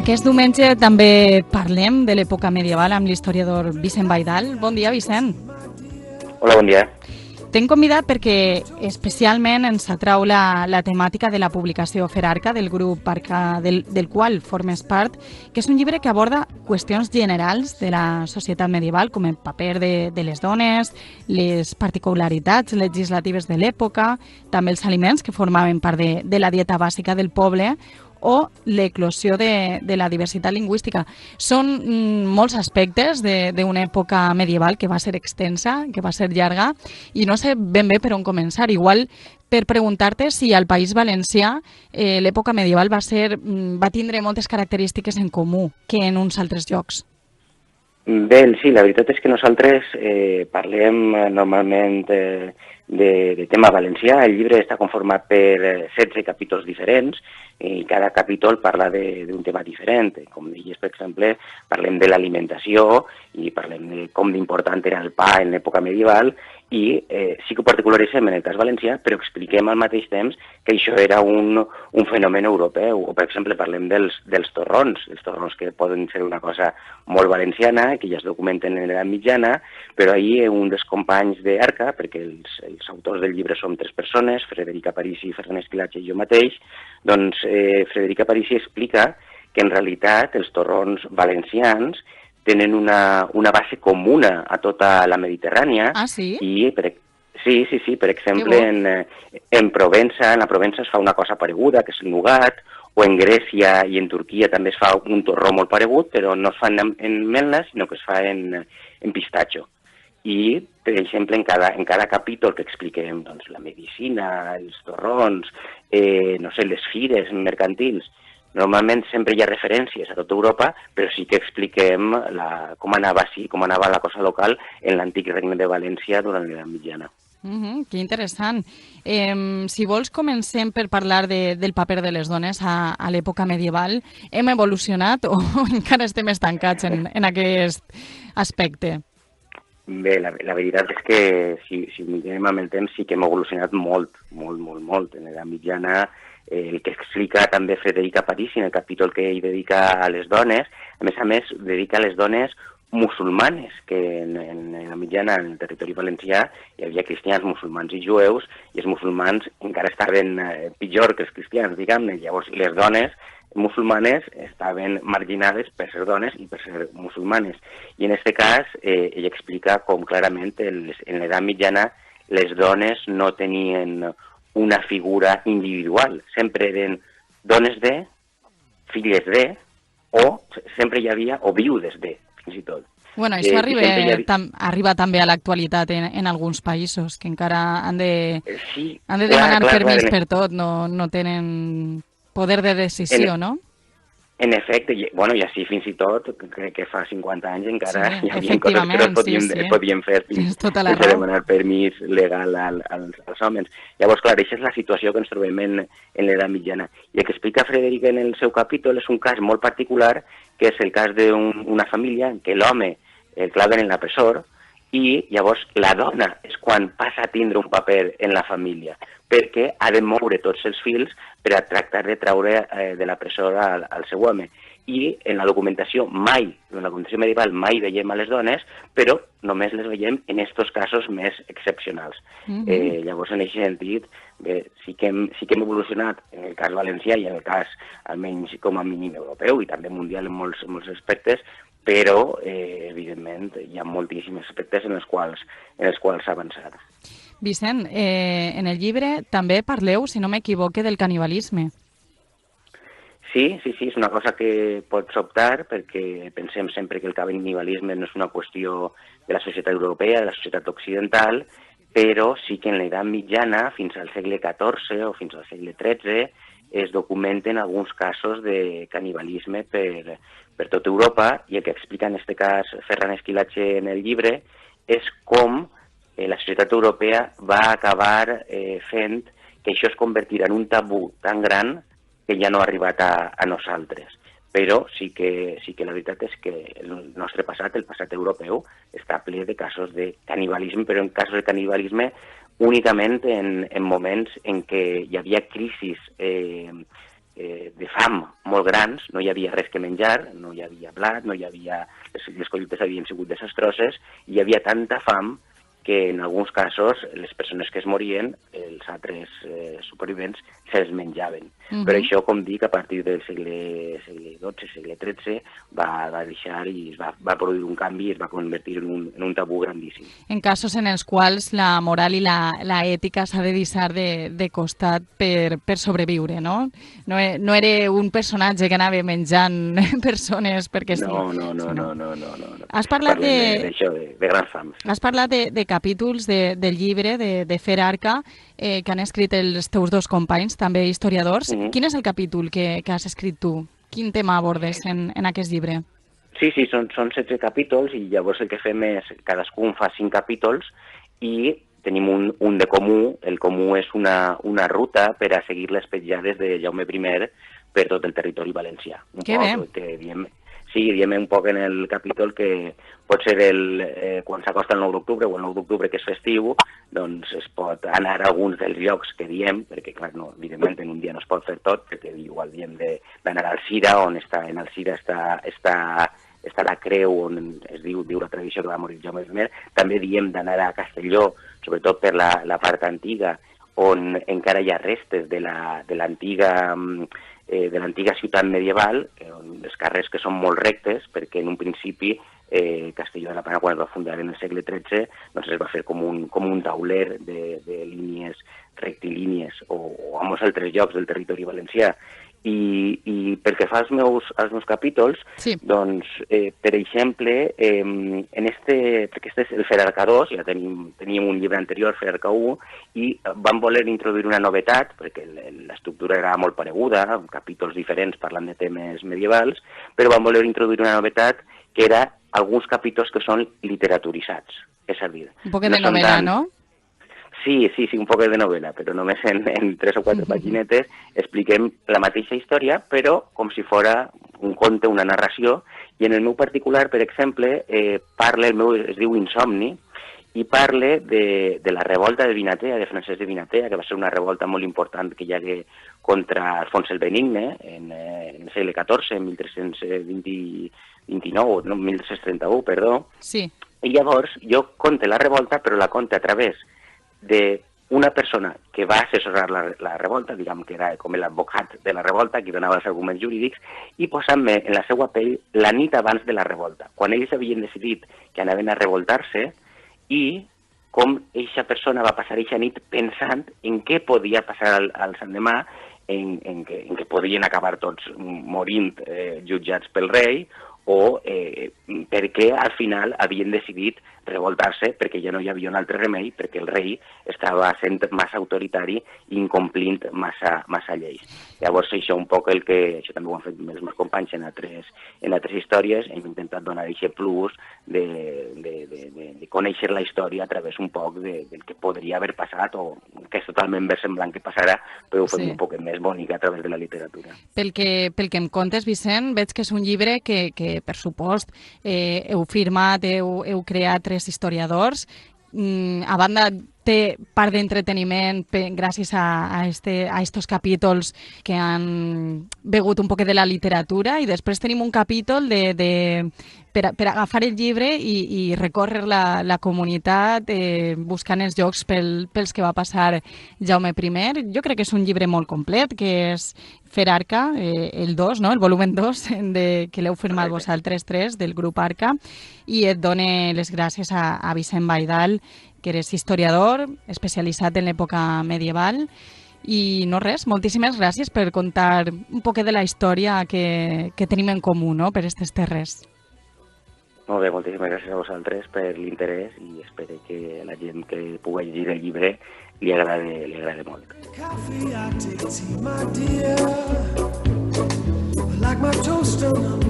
Aquest diumenge també parlem de l'època medieval amb l'historiador Vicent Baidal. Bon dia, Vicent. Hola, bon dia. T'hem convidat perquè especialment ens atrau la temàtica de la publicació Ferarca del grup Arca, del qual formes part, que és un llibre que aborda qüestions generals de la societat medieval, com el paper de les dones, les particularitats legislatives de l'època, també els aliments que formaven part de la dieta bàsica del poble, o l'eclosió de la diversitat lingüística. Són molts aspectes d'una època medieval que va ser extensa, que va ser llarga, i no sé ben bé per on començar. Igual per preguntar-te si al País Valencià l'època medieval va tindre moltes característiques en comú que en uns altres llocs. Bé, sí, la veritat és que nosaltres parlem normalment de tema valencià. El llibre està conformat per 16 capítols diferents i cada capítol parla d'un tema diferent. Com deies, per exemple, parlem de l'alimentació i parlem de com d'important era el pa en l'època medieval i sí que ho particularitzem en el cas valencià, però expliquem al mateix temps que això era un fenomen europeu. O, per exemple, parlem dels torrons que poden ser una cosa molt valenciana, que ja es documenten en l'edat mitjana, però ahir un dels companys d'Arca, perquè els autors del llibre som 3 persones, Frederica Parisi, Ferran Esquilache i jo mateix, doncs Frederica Parisi explica que en realitat els torrons valencians tenen una base comuna a tota la Mediterrània. Ah, sí? I sí, per exemple, en Provença, en la Provença es fa una cosa pareguda, que és el nougat, o en Grècia i en Turquia també es fa un torró molt paregut, però no es fa en melna, sinó que es fa en pistatxo. I, per exemple, en cada capítol que expliquem doncs, la medicina, els torrons, no sé, les fires mercantils, normalment sempre hi ha referències a tota Europa, però sí que expliquem com anava la cosa local en l'antic regne de València durant l'edat mitjana. Que interessant. Si vols, comencem per parlar del paper de les dones a l'època medieval. Hem evolucionat o encara estem estancats en aquest aspecte? Bé, la veritat és que si mirem amb el temps sí que hem evolucionat molt. En l'edat mitjana, el que explica també Frederica Parisi en el capítol que ell dedica a les dones, a més, dedica a les dones musulmanes, que en la mitjana en el territori valencià hi havia cristians, musulmans i jueus, i els musulmans encara estaven pitjor que els cristians, diguem-ne. Llavors les dones musulmanes estaven marginades per ser dones i per ser musulmanes. I en aquest cas ell explica com clarament en l'edat mitjana les dones no tenien una figura individual, sempre eren dones de, filles de, o sempre hi havia, o viudes de, fins i tot. Bueno, això arriba també a l'actualitat en alguns països, que encara han de demanar permís per tot, no tenen poder de decisió, no? En efecte, bueno, i així fins i tot, crec que fa 50 anys encara hi havia coses que no es podien fer sense demanar permís legal als homes. Llavors, clar, aquesta és la situació que ens trobem en l'edat mitjana. I el que explica Frederica en el seu capítol és un cas molt particular, que és el cas d'una família en què l'home el claven en la presó i llavors la dona és quan passa a tindre un paper en la família, perquè ha de moure tots els fils per a tractar de treure de la presó al seu home. I en la documentació medieval mai veiem a les dones, però només les veiem en aquests casos més excepcionals. Llavors, en aquest sentit, sí que hem evolucionat en el cas valencià i en el cas, almenys com a mínim europeu i també mundial en molts aspectes, però, evidentment, hi ha moltíssims aspectes en els quals s'ha avançat. Vicent, en el llibre també parleu, si no m'equivoque, del canibalisme. Sí, és una cosa que pot sobtar perquè pensem sempre que el canibalisme no és una qüestió de la societat europea, de la societat occidental, però sí que en l'edat mitjana, fins al segle XIV o fins al segle XIII, es documenten alguns casos de canibalisme per tota Europa, i el que explica en aquest cas Ferran Esquilache en el llibre és com la societat europea va acabar fent que això es convertirà en un tabú tan gran que ja no ha arribat a nosaltres. Però sí que la veritat és que el nostre passat, el passat europeu, està ple de casos de canibalisme, però en casos de canibalisme únicament en moments en què hi havia crisis de fam molt grans, no hi havia res que menjar, no hi havia blat, no hi havia... Les collites havien sigut desastroses, i hi havia tanta fam que en alguns casos les persones que es morien, els altres supervivents, se'ls menjaven. Per això, com dic, a partir del segle XII, segle XIII, va deixar i es va produir un canvi i es va convertir en un tabú grandíssim. En casos en els quals la moral i la ètica s'ha de deixar de costat per sobreviure, no? No era un personatge que anava menjant persones perquè sí. No. Has parlat d'això, de grans fams. Has parlat de capítols del llibre de Fer Arca que han escrit els teus dos companys, també historiadors. Quin és el capítol que has escrit tu? Quin tema abordes en aquest llibre? Sí, són 16 capítols i llavors el que fem és, cadascun fa 5 capítols i tenim un de comú. El comú és una ruta per a seguir les petjades de Jaume I per tot el territori valencià. Que bé! Sí, diem un poc en el capítol que pot ser quan s'acosta el 9 d'octubre o el 9 d'octubre que és festiu, doncs es pot anar a alguns dels llocs que diem, perquè clar, no, evidentment en un dia no es pot fer tot, perquè igual diem d'anar al Cira, on en el Cira està la creu on es diu la tradició que va morir Jaume I. També diem d'anar a Castelló, sobretot per la part antiga, on encara hi ha restes de l'antiga ciutat medieval, els carrers que són molt rectes, perquè en un principi Castelló de la Plana, quan es va fundar en el segle XIII, doncs es va fer com un tauler de línies rectilínies o a molts altres llocs del territori valencià. I pel que fa als meus capítols, sí. Doncs, per exemple, perquè este és el Fer Arca 2, ja teníem un llibre anterior, Fer Arca 1, i vam voler introduir una novetat, perquè l'estructura era molt pareguda, capítols diferents parlant de temes medievals, però vam voler introduir una novetat que era alguns capítols que són literaturitzats, és a dir... Un poc de novel·la, no? Sí, un poc de novel·la, però només en 3 o 4 paginetes expliquem la mateixa història, però com si fora un conte, una narració, i en el meu particular, per exemple, el meu es diu Insomni, i parla de la revolta de Vinatea, de Francesc de Vinatea, que va ser una revolta molt important que hi hagué contra Alfons el Benigne en el segle XIV, en 1331, perdó. Sí. I llavors jo conte la revolta, però la conte a través d'una persona que va assessorar la revolta, diguem que era com l'advocat de la revolta, que donava els arguments jurídics, i posant-me en la seva pell la nit abans de la revolta, quan ells havien decidit que anaven a revoltar-se, i com eixa persona va passar eixa nit pensant en què podia passar al l'endemà, en què podien acabar tots morint jutjats pel rei, o perquè al final havien decidit revoltar-se perquè ja no hi havia un altre remei, perquè el rei estava sent massa autoritari i incomplint massa lleis. Llavors això un poc això també ho han fet els meus companys en altres històries, hem intentat donar aquest plus de conèixer la història a través un poc del que podria haver passat o que és totalment versemblant que passarà, però ho fem un poc més bonic a través de la literatura. Pel que em contes, Vicent, veig que és un llibre que per supost, heu firmat, heu creat 3 historiadors. A banda, té part d'entreteniment gràcies a estos capítols que han begut un poc de la literatura, i després tenim un capítol per agafar el llibre i recórrer la comunitat buscant els llocs pels que va passar Jaume I. Jo crec que és un llibre molt complet, que és Fer Arca, el 2, no? El volumen 2, que l'heu firmat vosaltres 3, del grup Arca, i et dono les gràcies a Vicent Baidal, que eres historiador, especialitzat en l'època medieval, i no res, moltíssimes gràcies per contar un poc de la història que tenim en comú, no?, per aquestes terres. Molt bé, moltíssimes gràcies a vosaltres per l'interès i espero que la gent que pugui llegir el llibre li agrade molt.